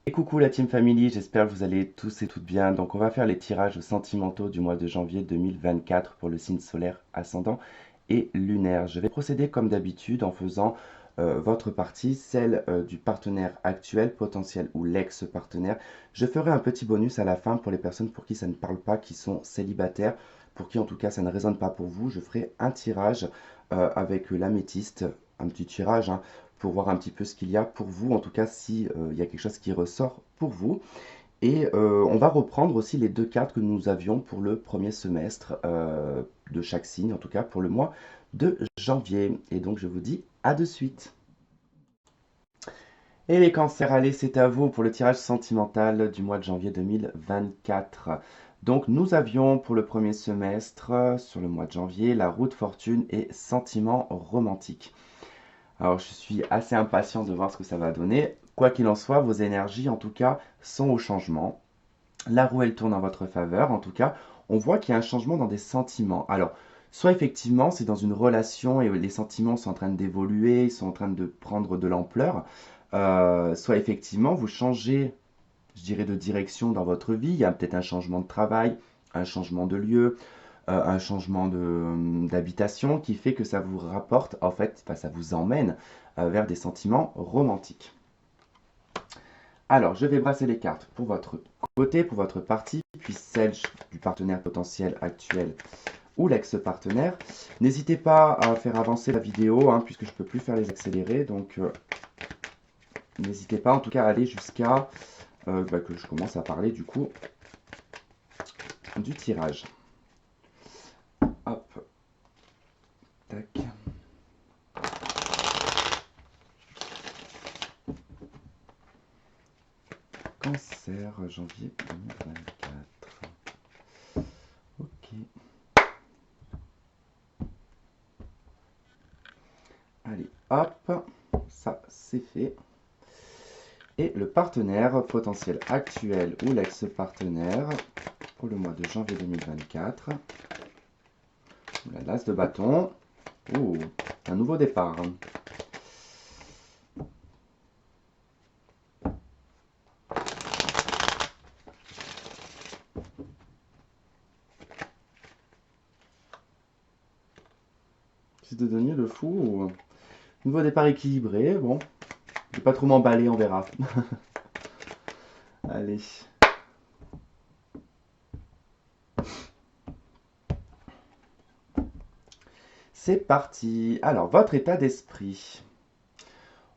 Et coucou la Team Family, j'espère que vous allez tous et toutes bien. Donc on va faire les tirages sentimentaux du mois de janvier 2024 pour le signe solaire ascendant et lunaire. Je vais procéder comme d'habitude en faisant votre partie, celle du partenaire actuel, potentiel ou l'ex-partenaire. Je ferai un petit bonus à la fin pour les personnes pour qui ça ne parle pas, qui sont célibataires, pour qui en tout cas ça ne résonne pas pour vous. Je ferai un tirage avec l'améthyste, un petit tirage, hein, pour voir un petit peu ce qu'il y a pour vous, en tout cas si il y a quelque chose qui ressort pour vous. Et on va reprendre aussi les deux cartes que nous avions pour le premier semestre de chaque signe, en tout cas pour le mois de janvier. Et donc je vous dis à de suite. Et les cancers, allez, c'est à vous pour le tirage sentimental du mois de janvier 2024. Donc nous avions pour le premier semestre, sur le mois de janvier, la roue de fortune et sentiments romantiques. Alors, je suis assez impatient de voir ce que ça va donner. Quoi qu'il en soit, vos énergies, en tout cas, sont au changement. La roue, elle tourne en votre faveur. En tout cas, on voit qu'il y a un changement dans des sentiments. Alors, soit effectivement, c'est dans une relation et les sentiments sont en train d'évoluer, ils sont en train de prendre de l'ampleur. Soit effectivement, vous changez, je dirais, de direction dans votre vie. Il y a peut-être un changement de travail, un changement de lieu, un changement d'habitation qui fait que ça vous rapporte, en fait, enfin, ça vous emmène vers des sentiments romantiques. Alors, je vais brasser les cartes pour votre côté, pour votre partie, puis celle du partenaire potentiel actuel ou l'ex-partenaire. N'hésitez pas à faire avancer la vidéo, hein, puisque je ne peux plus faire les accélérés, donc n'hésitez pas en tout cas à aller jusqu'à que je commence à parler du coup du tirage. Hop, tac. Cancer, janvier 2024. Ok. Allez, hop. Ça, c'est fait. Et le partenaire potentiel actuel ou l'ex-partenaire pour le mois de janvier 2024. La l'as de bâton. Ouh, un nouveau départ. C'est devenu le fou. Nouveau départ équilibré. Bon, je vais pas trop m'emballer, on verra. Allez. C'est parti. Alors, votre état d'esprit.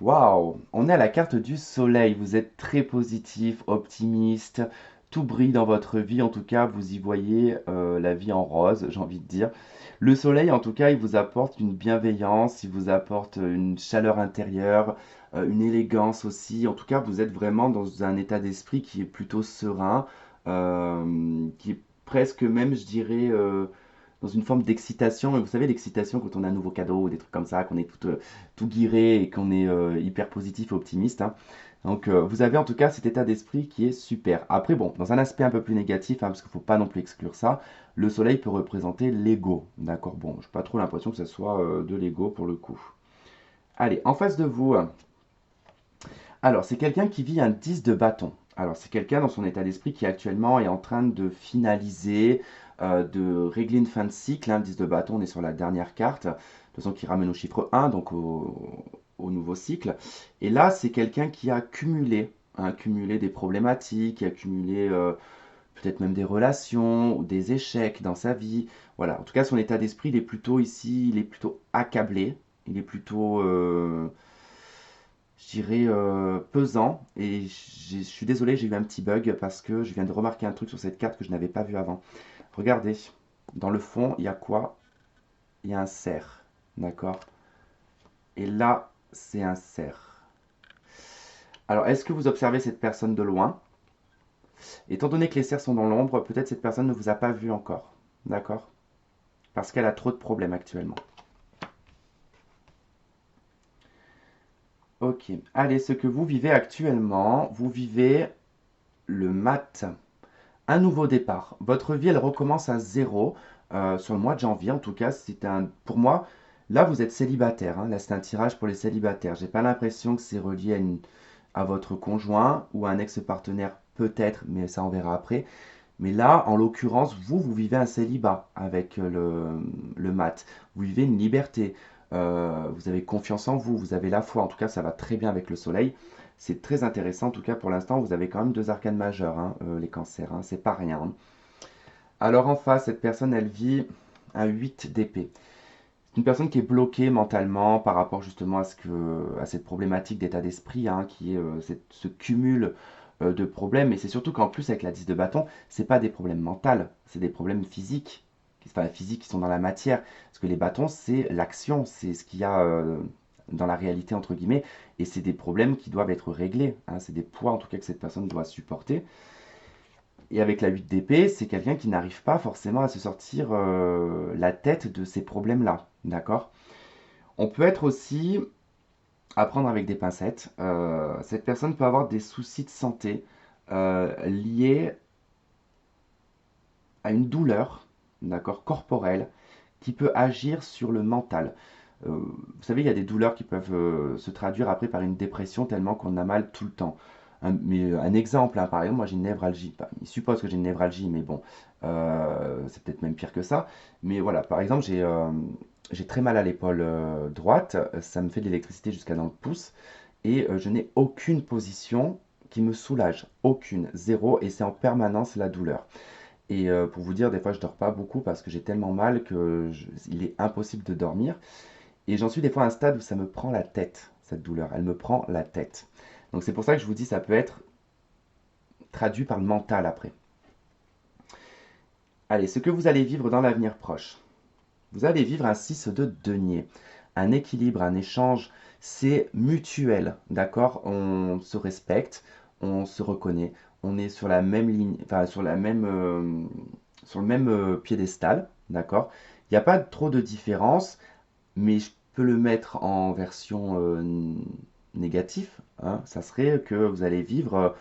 Waouh, on est à la carte du soleil. Vous êtes très positif, optimiste. Tout brille dans votre vie. En tout cas, vous y voyez la vie en rose, j'ai envie de dire. Le soleil, en tout cas, il vous apporte une bienveillance, il vous apporte une chaleur intérieure, une élégance aussi. En tout cas, vous êtes vraiment dans un état d'esprit qui est plutôt serein, qui est presque même, je dirais, dans une forme d'excitation. Vous savez, l'excitation quand on a un nouveau cadeau ou des trucs comme ça, qu'on est tout guiré et qu'on est hyper positif et optimiste, hein. Donc, vous avez en tout cas cet état d'esprit qui est super. Après, bon, dans un aspect un peu plus négatif, hein, parce qu'il ne faut pas non plus exclure ça, le soleil peut représenter l'ego. D'accord, bon, je n'ai pas trop l'impression que ce soit de l'ego pour le coup. Allez, en face de vous, alors c'est quelqu'un qui vit un 10 de bâton. Alors c'est quelqu'un dans son état d'esprit qui actuellement est en train de finaliser, de régler une fin de cycle, hein. Le 10 de bâton, on est sur la dernière carte, de toute façon qui ramène au chiffre 1, donc au nouveau cycle. Et là, c'est quelqu'un qui a cumulé, hein, cumulé des problématiques, qui a cumulé peut-être même des relations ou des échecs dans sa vie. Voilà, en tout cas, son état d'esprit, il est plutôt ici, il est plutôt accablé, il est plutôt, je dirais, pesant. Et je suis désolé, j'ai eu un petit bug parce que je viens de remarquer un truc sur cette carte que je n'avais pas vu avant. Regardez, dans le fond, il y a quoi? Il y a un cerf, d'accord? Et là, c'est un cerf. Alors, est-ce que vous observez cette personne de loin? Étant donné que les cerfs sont dans l'ombre, peut-être cette personne ne vous a pas vu encore, d'accord? Parce qu'elle a trop de problèmes actuellement. Ok, allez, ce que vous vivez actuellement, vous vivez le mat, un nouveau départ. Votre vie, elle recommence à zéro sur le mois de janvier. En tout cas, c'est un, pour moi, là, vous êtes célibataire, hein. Là, c'est un tirage pour les célibataires. J'ai pas l'impression que c'est relié à votre conjoint ou à un ex-partenaire peut-être, mais ça on verra après. Mais là, en l'occurrence, vous vivez un célibat avec le mat. Vous vivez une liberté. Vous avez confiance en vous, vous avez la foi. En tout cas, ça va très bien avec le soleil. C'est très intéressant. En tout cas, pour l'instant, vous avez quand même deux arcanes majeurs, hein, les cancers. Hein, c'est pas rien. Hein. Alors en face, cette personne, elle vit un 8 d'épée. C'est une personne qui est bloquée mentalement par rapport justement à cette problématique d'état d'esprit, hein, qui est ce cumul de problèmes. Et c'est surtout qu'en plus, avec la 10 de bâton, c'est pas des problèmes mentaux, c'est des problèmes physiques. Enfin, physiques qui sont dans la matière. Parce que les bâtons, c'est l'action, c'est ce qu'il y a dans la réalité, entre guillemets. Et c'est des problèmes qui doivent être réglés. Hein, c'est des poids, en tout cas, que cette personne doit supporter. Et avec la 8 d'épée, c'est quelqu'un qui n'arrive pas forcément à se sortir la tête de ces problèmes-là. D'accord? On peut être aussi à prendre avec des pincettes. Cette personne peut avoir des soucis de santé liés à une douleur, d'accord, corporelle, qui peut agir sur le mental. Vous savez, il y a des douleurs qui peuvent se traduire après par une dépression tellement qu'on a mal tout le temps. Un exemple, hein, par exemple, moi j'ai une névralgie. Enfin, il suppose que j'ai une névralgie, mais bon, c'est peut-être même pire que ça. Mais voilà, par exemple, j'ai très mal à l'épaule droite, ça me fait de l'électricité jusqu'à dans le pouce, et je n'ai aucune position qui me soulage, aucune, zéro, et c'est en permanence la douleur. Et pour vous dire, des fois je dors pas beaucoup parce que j'ai tellement mal que il est impossible de dormir. Et j'en suis des fois à un stade où ça me prend la tête, cette douleur. Elle me prend la tête. Donc c'est pour ça que je vous dis, ça peut être traduit par le mental après. Allez, ce que vous allez vivre dans l'avenir proche. Vous allez vivre un 6 de denier. Un équilibre, un échange, c'est mutuel, d'accord? On se respecte, on se reconnaît, on est sur la même ligne, enfin sur le même piédestal, d'accord? Il n'y a pas trop de différence, mais je peux le mettre en version négatif, hein, ça serait que vous allez vivre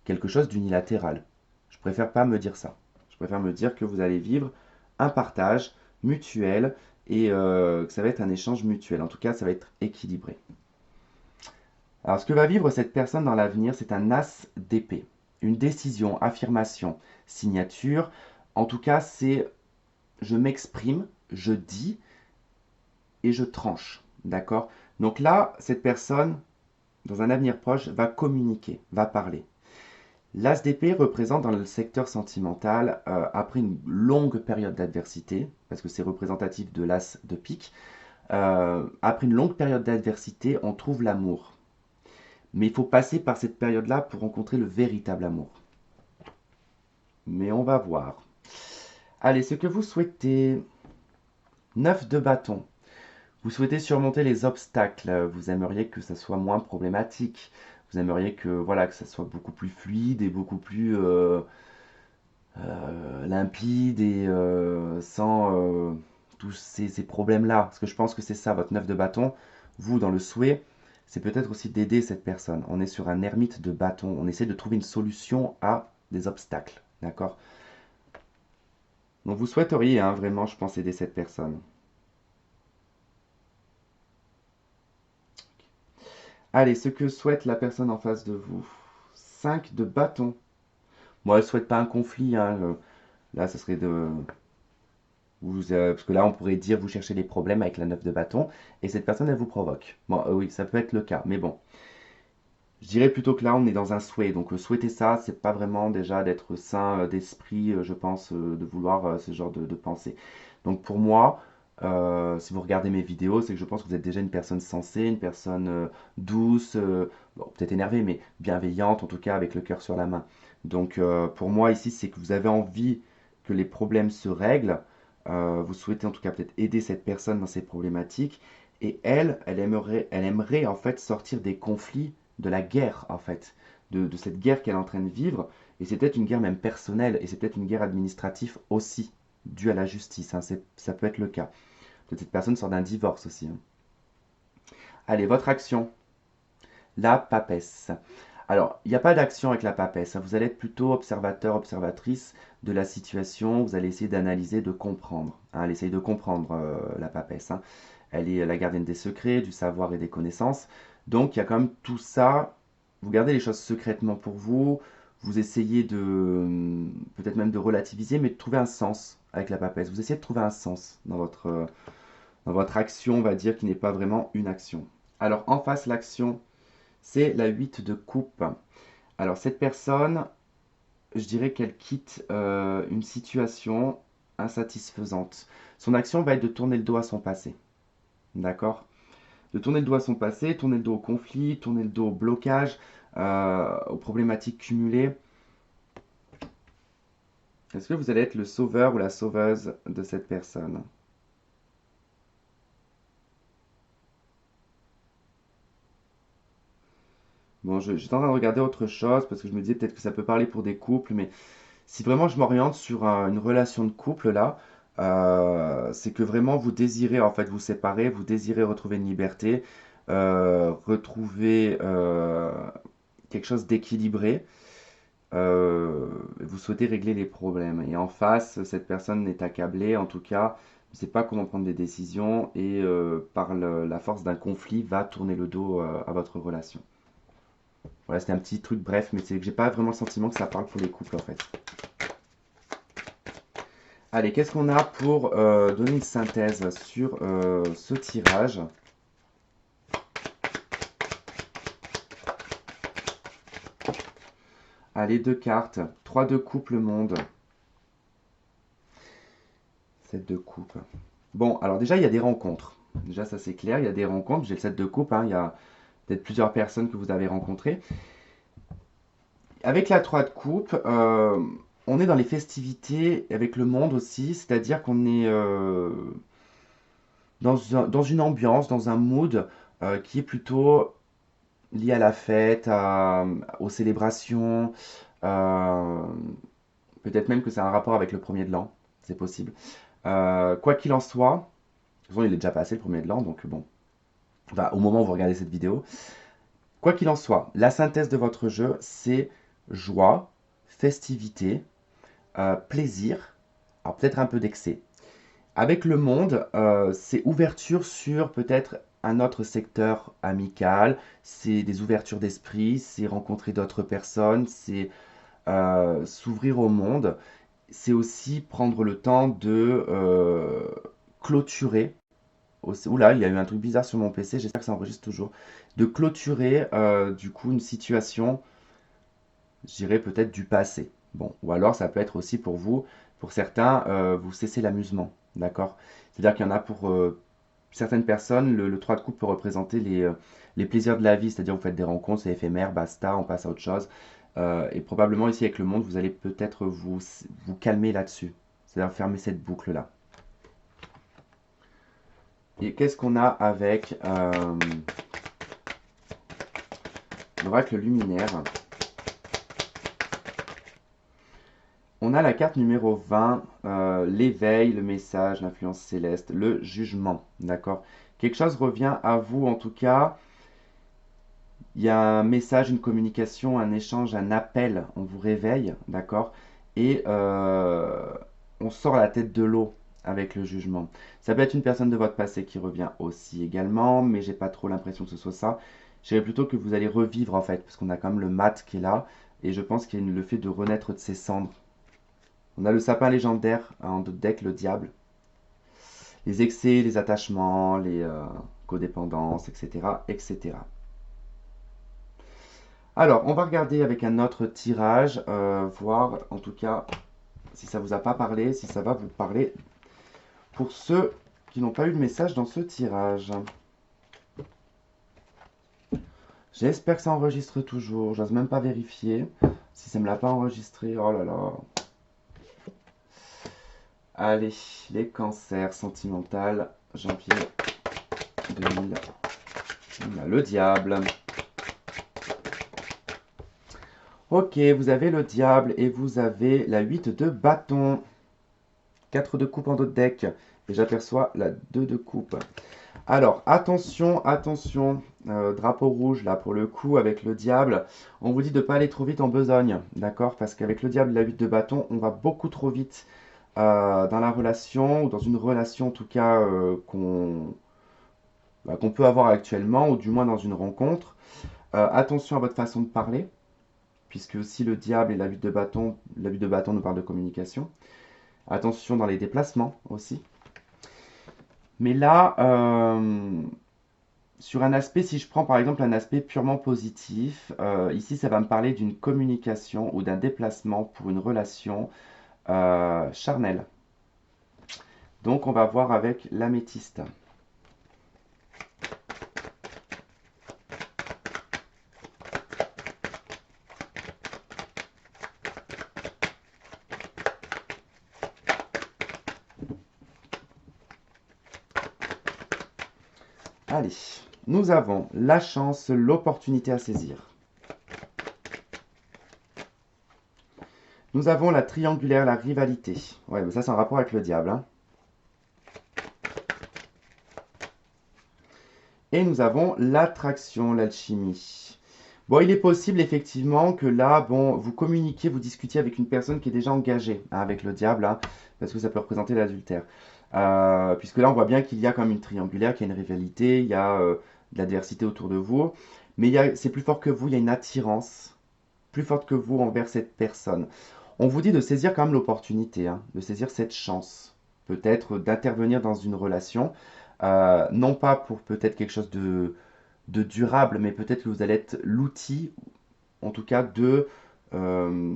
quelque chose d'unilatéral. Je préfère pas me dire ça. Je préfère me dire que vous allez vivre un partage mutuel et que ça va être un échange mutuel. En tout cas, ça va être équilibré. Alors, ce que va vivre cette personne dans l'avenir, c'est un as d'épée. Une décision, affirmation, signature. En tout cas, c'est je m'exprime, je dis et je tranche. D'accord? Donc là, cette personne, dans un avenir proche, va communiquer, va parler. L'as d'épée représente dans le secteur sentimental, après une longue période d'adversité, parce que c'est représentatif de l'as de pique, après une longue période d'adversité, on trouve l'amour. Mais il faut passer par cette période-là pour rencontrer le véritable amour. Mais on va voir. Allez, ce que vous souhaitez. 9 de bâton. Vous souhaitez surmonter les obstacles, vous aimeriez que ça soit moins problématique, vous aimeriez que voilà que ça soit beaucoup plus fluide et beaucoup plus limpide et sans tous ces problèmes-là. Parce que je pense que c'est ça, votre 9 de bâton. Vous, dans le souhait, c'est peut-être aussi d'aider cette personne. On est sur un ermite de bâton. On essaie de trouver une solution à des obstacles. D'accord? Donc vous souhaiteriez hein, vraiment, je pense, aider cette personne. Allez, ce que souhaite la personne en face de vous. 5 de bâton. Moi, elle ne souhaite pas un conflit. Hein, là, ce serait de... parce que là, on pourrait dire vous cherchez les problèmes avec la 9 de bâton et cette personne, elle vous provoque. Bon, oui, ça peut être le cas, mais bon. Je dirais plutôt que là, on est dans un souhait. Donc, souhaiter ça, c'est pas vraiment déjà d'être sain d'esprit, je pense, de vouloir ce genre de pensée. Donc, pour moi, si vous regardez mes vidéos, c'est que je pense que vous êtes déjà une personne sensée, une personne douce, bon, peut-être énervée, mais bienveillante, en tout cas avec le cœur sur la main. Donc, pour moi, ici, c'est que vous avez envie que les problèmes se règlent. Vous souhaitez en tout cas peut-être aider cette personne dans ses problématiques. Et elle aimerait en fait sortir des conflits de la guerre, en fait, de cette guerre qu'elle est en train de vivre. Et c'est peut-être une guerre même personnelle, et c'est peut-être une guerre administrative aussi, due à la justice. Hein, ça peut être le cas. Peut-être cette personne sort d'un divorce aussi. Hein. Allez, votre action. La papesse. Alors, il n'y a pas d'action avec la papesse. Hein. Vous allez être plutôt observateur, observatrice de la situation. Vous allez essayer d'analyser, de comprendre. Hein. Elle essaye de comprendre la papesse. Hein. Elle est la gardienne des secrets, du savoir et des connaissances. Donc, il y a quand même tout ça vous gardez les choses secrètement pour vous, vous essayez de, peut-être même de relativiser, mais de trouver un sens avec la papesse. Vous essayez de trouver un sens dans votre action, on va dire, qui n'est pas vraiment une action. Alors, en face, l'action, c'est la 8 de coupe. Alors, cette personne, je dirais qu'elle quitte une situation insatisfaisante. Son action va être de tourner le dos à son passé. D'accord? De tourner le dos à son passé, tourner le dos au conflit, tourner le dos au blocage, aux problématiques cumulées. Est-ce que vous allez être le sauveur ou la sauveuse de cette personne? Bon, j'étais en train de regarder autre chose parce que je me disais peut-être que ça peut parler pour des couples, mais si vraiment je m'oriente sur une relation de couple là, c'est que vraiment vous désirez en fait vous séparer, vous désirez retrouver une liberté, retrouver quelque chose d'équilibré, vous souhaitez régler les problèmes. Et en face, cette personne est accablée, en tout cas, ne sait pas comment prendre des décisions et par la force d'un conflit va tourner le dos à votre relation. Voilà, c'était un petit truc bref, mais c'est que j'ai pas vraiment le sentiment que ça parle pour les couples en fait. Allez, qu'est-ce qu'on a pour donner une synthèse sur ce tirage? Allez, deux cartes. 3 de coupe, le monde. 7 de coupe. Bon, alors déjà, il y a des rencontres. Déjà, ça c'est clair, il y a des rencontres. J'ai le 7 de coupe, hein, il y a peut-être plusieurs personnes que vous avez rencontrées. Avec la 3 de coupe, on est dans les festivités avec le monde aussi, c'est-à-dire qu'on est dans une ambiance, dans un mood qui est plutôt lié à la fête, aux célébrations. euh, Peut-être même que c'est un rapport avec le premier de l'an, c'est possible. Quoi qu'il en soit, de toute façon, il est déjà passé le premier de l'an, donc bon, enfin, au moment où vous regardez cette vidéo. Quoi qu'il en soit, la synthèse de votre jeu, c'est joie, festivité, plaisir, alors peut-être un peu d'excès. Avec le monde, c'est ouverture sur peut-être un autre secteur amical, c'est des ouvertures d'esprit, c'est rencontrer d'autres personnes, c'est s'ouvrir au monde, c'est aussi prendre le temps de clôturer. Oula, il y a eu un truc bizarre sur mon PC, j'espère que ça enregistre toujours. De clôturer du coup une situation, je dirais peut-être du passé. Bon, ou alors ça peut être aussi pour vous, pour certains, vous cessez l'amusement, d'accord? C'est-à-dire qu'il y en a pour certaines personnes, le 3 de coupe peut représenter les plaisirs de la vie, c'est-à-dire vous faites des rencontres, c'est éphémère, basta, on passe à autre chose. Et probablement ici avec le monde, vous allez peut-être vous calmer là-dessus, c'est-à-dire fermer cette boucle-là. Et qu'est-ce qu'on a avec l'oracle luminaire? On a la carte numéro 20, l'éveil, le message, l'influence céleste, le jugement, d'accord? Quelque chose revient à vous en tout cas. Il y a un message, une communication, un échange, un appel, on vous réveille, d'accord? Et on sort la tête de l'eau avec le jugement. Ça peut être une personne de votre passé qui revient aussi également, mais j'ai pas trop l'impression que ce soit ça. Je dirais plutôt que vous allez revivre en fait, parce qu'on a quand même le mat qui est là, et je pense qu'il y a le fait de renaître de ses cendres. On a le sapin légendaire en deck, le diable. Les excès, les attachements, les codépendances, etc., etc. Alors, on va regarder avec un autre tirage, voir en tout cas si ça vous a pas parlé, si ça va vous parler pour ceux qui n'ont pas eu de message dans ce tirage. J'espère que ça enregistre toujours, j'ose même pas vérifier. Si ça me l'a pas enregistré, oh là là. Allez, les cancers sentimental, janvier 2000. On a le diable. Ok, vous avez le diable et vous avez la 8 de bâton. 4 de coupe en dos de deck. Et j'aperçois la 2 de coupe. Alors, attention, attention. Drapeau rouge, là, pour le coup, avec le diable. On vous dit de ne pas aller trop vite en besogne. D'accord? Parce qu'avec le diable et la 8 de bâton, on va beaucoup trop vite dans la relation, ou dans une relation en tout cas qu'on peut avoir actuellement, ou du moins dans une rencontre. Attention à votre façon de parler, puisque aussi le diable et la 8 de bâton nous parle de communication. Attention dans les déplacements aussi. Mais là, sur un aspect, si je prends par exemple un aspect purement positif, ici ça va me parler d'une communication ou d'un déplacement pour une relation charnelle. Donc on va voir avec l'améthyste. Allez, nous avons la chance, l'opportunité à saisir. Nous avons la triangulaire, la rivalité. Ouais, mais ça c'est en rapport avec le diable, hein. Et nous avons l'attraction, l'alchimie. Bon, il est possible effectivement que là, bon, vous communiquiez, vous discutiez avec une personne qui est déjà engagée, hein, avec le diable, hein, parce que ça peut représenter l'adultère. Puisque là, on voit bien qu'il y a quand même une triangulaire, qu'il y a une rivalité, il y a de l'adversité autour de vous, mais c'est plus fort que vous, il y a une attirance plus forte que vous envers cette personne. On vous dit de saisir quand même l'opportunité, hein, de saisir cette chance, peut-être d'intervenir dans une relation, non pas pour peut-être quelque chose de durable, mais peut-être que vous allez être l'outil, en tout cas, euh,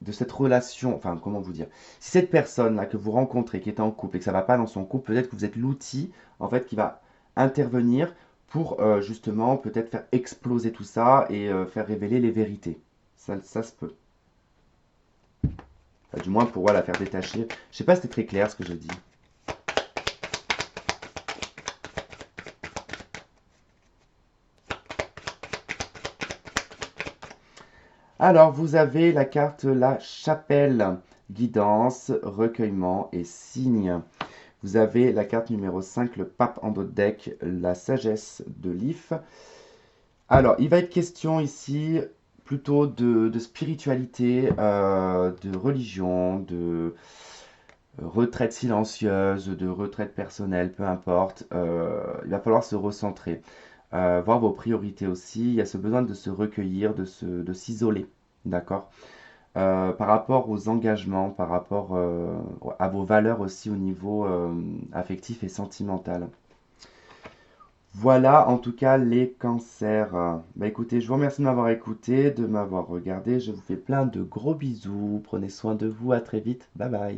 de cette relation, enfin, comment vous dire, si cette personne-là que vous rencontrez, qui est en couple et que ça ne va pas dans son couple, peut-être que vous êtes l'outil, en fait, qui va intervenir pour justement peut-être faire exploser tout ça et faire révéler les vérités. Ça se peut. Enfin, du moins pour voilà, faire détacher. Je sais pas si c'était très clair ce que j'ai dit. Alors, vous avez la carte la chapelle, guidance, recueillement et signe. Vous avez la carte numéro 5, le pape en dos de deck, la sagesse de l'if. Alors, il va être question ici plutôt de spiritualité, de religion, de retraite silencieuse, de retraite personnelle, peu importe. Il va falloir se recentrer, voir vos priorités aussi. Il y a ce besoin de se recueillir, de s'isoler, d'accord? Par rapport aux engagements, par rapport à vos valeurs aussi au niveau affectif et sentimental. Voilà en tout cas les cancers. Bah écoutez, je vous remercie de m'avoir écouté, de m'avoir regardé. Je vous fais plein de gros bisous. Prenez soin de vous, à très vite. Bye bye.